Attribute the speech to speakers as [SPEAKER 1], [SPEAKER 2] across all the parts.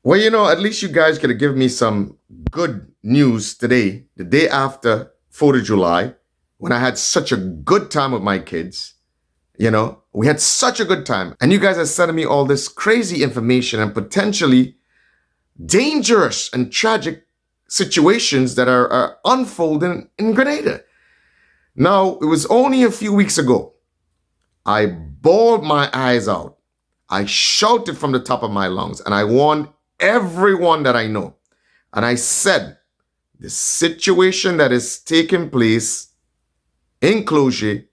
[SPEAKER 1] Well, at least you guys could have given me some good news today, the day after 4th of July, when I had such a good time with my kids. We had such a good time. And you guys are sending me all this crazy information and potentially dangerous and tragic situations that are unfolding in Grenada. Now, it was only a few weeks ago. I bawled my eyes out. I shouted from the top of my lungs, and I warned everyone that I know. And I said, the situation that is taking place in Clozier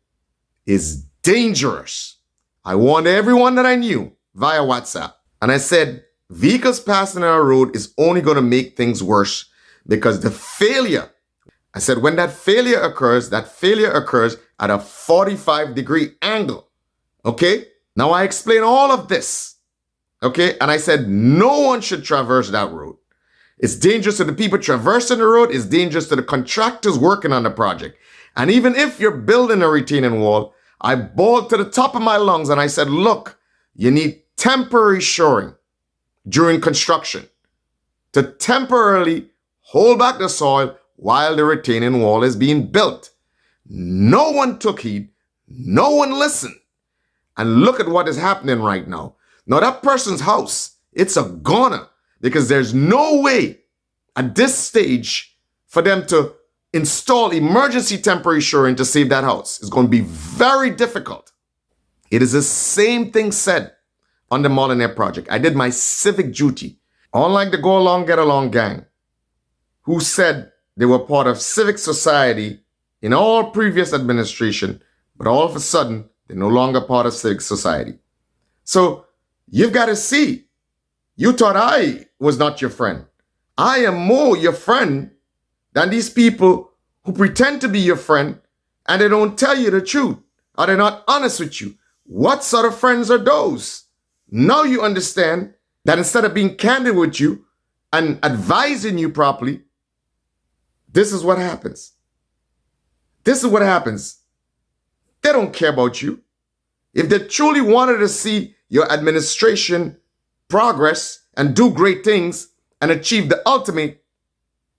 [SPEAKER 1] is dangerous. I warned everyone that I knew via WhatsApp. And I said, vehicles passing on our road is only going to make things worse because the failure, I said, when that failure occurs at a 45-degree angle. Okay? Now I explain all of this. Okay? And I said, no one should traverse that road. It's dangerous to the people traversing the road. It's dangerous to the contractors working on the project. And even if you're building a retaining wall, I bawled to the top of my lungs and I said, look, you need temporary shoring during construction to temporarily hold back the soil while the retaining wall is being built. No one took heed. No one listened. And look at what is happening right now. Now that person's house, it's a goner because there's no way at this stage for them to install emergency temporary shoring to save that house. It's going to be very difficult. It is the same thing said on the Molyneux project. I did my civic duty. Unlike the Go Along, Get Along gang, who said they were part of civic society in all previous administration, but all of a sudden, they're no longer part of civic society. So you've got to see. You thought I was not your friend. I am more your friend than these people who pretend to be your friend and they don't tell you the truth or they're not honest with you. What sort of friends are those? Now you understand that instead of being candid with you and advising you properly, this is what happens. This is what happens. They don't care about you. If they truly wanted to see your administration progress and do great things and achieve the ultimate,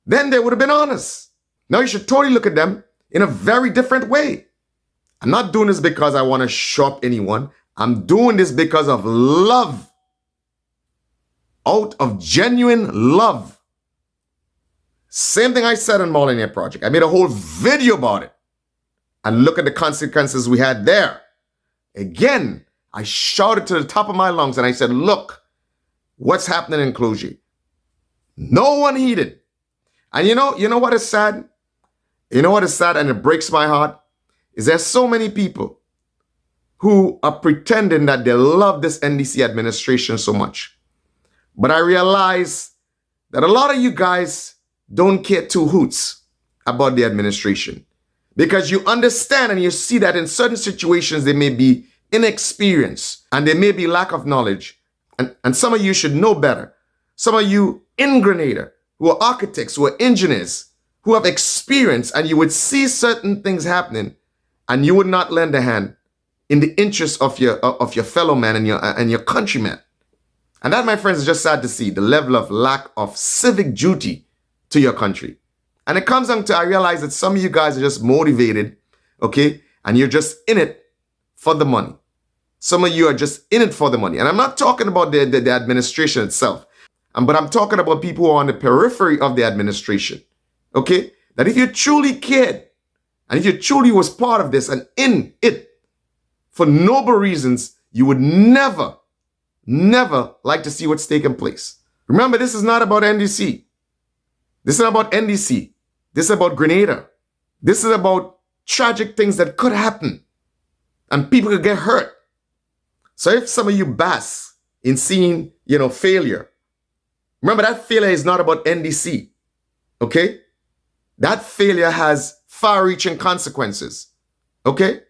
[SPEAKER 1] then they would have been honest. Now you should totally look at them in a very different way. I'm not doing this because I want to show up anyone. I'm doing this because of love. Out of genuine love. Same thing I said on Molyneux project. I made a whole video about it. And look at the consequences we had there. Again, I shouted to the top of my lungs and I said, look, what's happening in Clozier? No one heeded. And you know what is sad? You know what is sad and it breaks my heart? Is there's so many people who are pretending that they love this NDC administration so much. But I realize that a lot of you guys don't care two hoots about the administration. Because you understand and you see that in certain situations they may be inexperienced and there may be lack of knowledge. And some of you should know better. Some of you in Grenada who are architects, who are engineers, who have experience, and you would see certain things happening and you would not lend a hand in the interest of your fellow man and your countrymen. And that, my friends, is just sad to see the level of lack of civic duty to your country. And it comes down to, I realize that some of you guys are just motivated, okay? And you're just in it for the money. Some of you are just in it for the money. And I'm not talking about the administration itself. But I'm talking about people who are on the periphery of the administration, okay? That if you truly cared, and if you truly was part of this and in it for noble reasons, you would never like to see what's taking place. Remember, this is not about NDC. This is not about NDC. This is about Grenada. This is about tragic things that could happen and people could get hurt. So if some of you bask in seeing, failure, remember that failure is not about NDC, okay? That failure has far-reaching consequences, okay?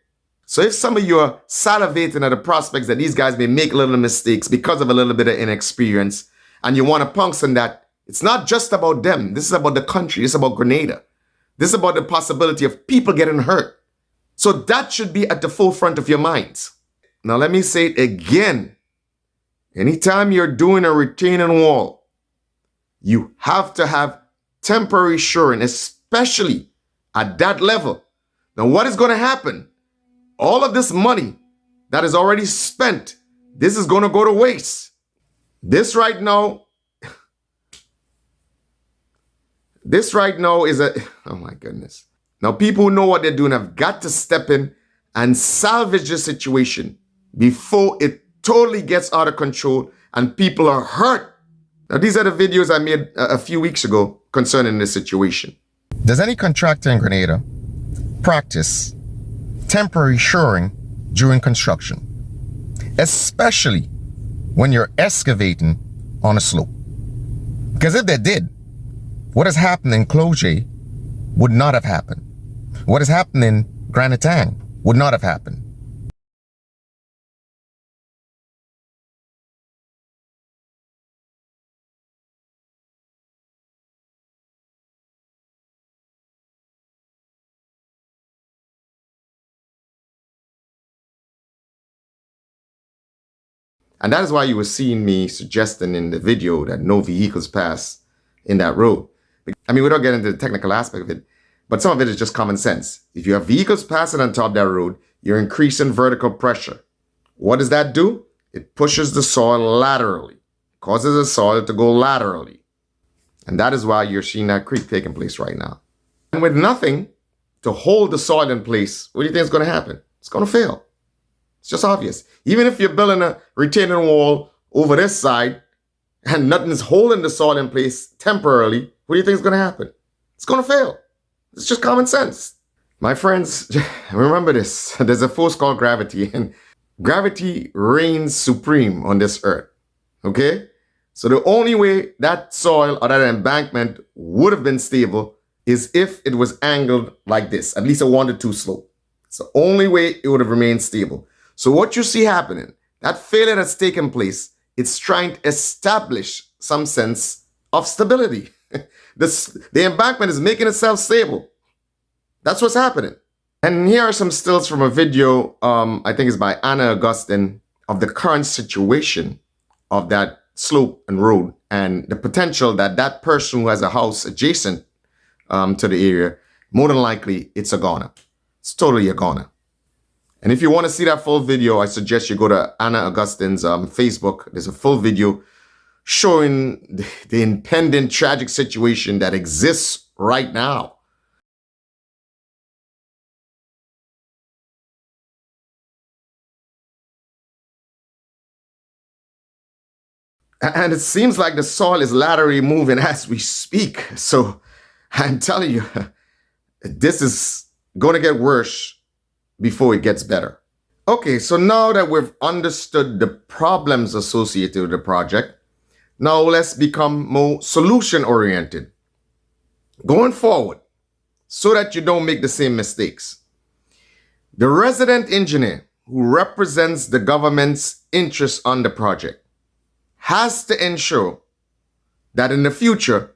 [SPEAKER 1] So if some of you are salivating at the prospects that these guys may make little mistakes because of a little bit of inexperience and you want to punch on that, it's not just about them. This is about the country. It's about Grenada. This is about the possibility of people getting hurt. So that should be at the forefront of your minds. Now let me say it again. Anytime you're doing a retaining wall, You have to have temporary shoring, especially at that level. Now, what is going to happen? All of this money that is already spent, this is going to go to waste. This right now is oh my goodness. Now, people who know what they're doing have got to step in and salvage the situation before it totally gets out of control and people are hurt. Now, these are the videos I made a few weeks ago concerning this situation. Does any contractor in Grenada practice temporary shoring during construction, especially when you're excavating on a slope? Because if they did, what has happened in Clozier would not have happened. What has happened in Granitang would not have happened. And that is why you were seeing me suggesting in the video that no vehicles pass in that road. I mean, we don't get into the technical aspect of it, but some of it is just common sense. If you have vehicles passing on top of that road, you're increasing vertical pressure. What does that do? It pushes the soil laterally, causes the soil to go laterally. And that is why you're seeing that creep taking place right now. And with nothing to hold the soil in place, what do you think is going to happen? It's going to fail. It's just obvious. Even if you're building a retaining wall over this side and nothing's holding the soil in place temporarily, what do you think is going to happen? It's going to fail. It's just common sense. My friends, remember this. There's a force called gravity, and gravity reigns supreme on this earth. Okay? So the only way that soil or that embankment would have been stable is if it was angled like this, at least a 1 to 2 slope. It's the only way it would have remained stable. So what you see happening, that failure that's taken place, it's trying to establish some sense of stability. The embankment is making itself stable. That's what's happening. And here are some stills from a video, I think it's by Anna Augustine, of the current situation of that slope and road and the potential that that person who has a house adjacent to the area, more than likely it's a goner. It's totally a goner. And if you want to see that full video, I suggest you go to Anna Augustine's Facebook. There's a full video showing the impending tragic situation that exists right now. And it seems like the soil is laterally moving as we speak. So I'm telling you, this is going to get worse before it gets better. Okay, so now that we've understood the problems associated with the project, now let's become more solution-oriented going forward so that you don't make the same mistakes. The resident engineer who represents the government's interest on the project has to ensure that in the future,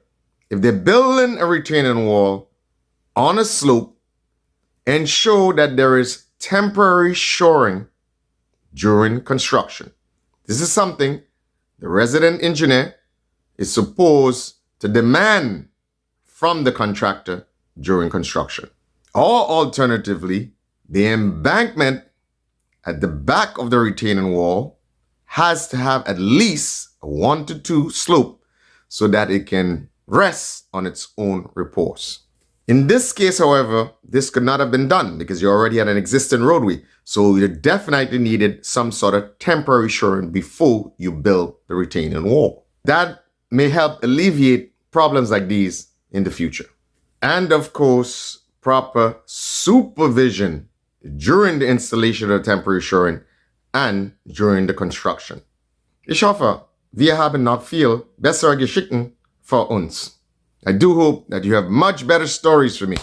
[SPEAKER 1] if they're building a retaining wall on a slope, ensure that there is temporary shoring during construction. This is something the resident engineer is supposed to demand from the contractor during construction. Or alternatively, the embankment at the back of the retaining wall has to have at least a 1 to 2 slope so that it can rest on its own repose. In this case, however, this could not have been done because you already had an existing roadway. So you definitely needed some sort of temporary shoring before you build the retaining wall. That may help alleviate problems like these in the future. And of course, proper supervision during the installation of the temporary shoring and during the construction. Ich hoffe, wir haben noch viel bessere Geschichten für uns. I do hope that you have much better stories for me.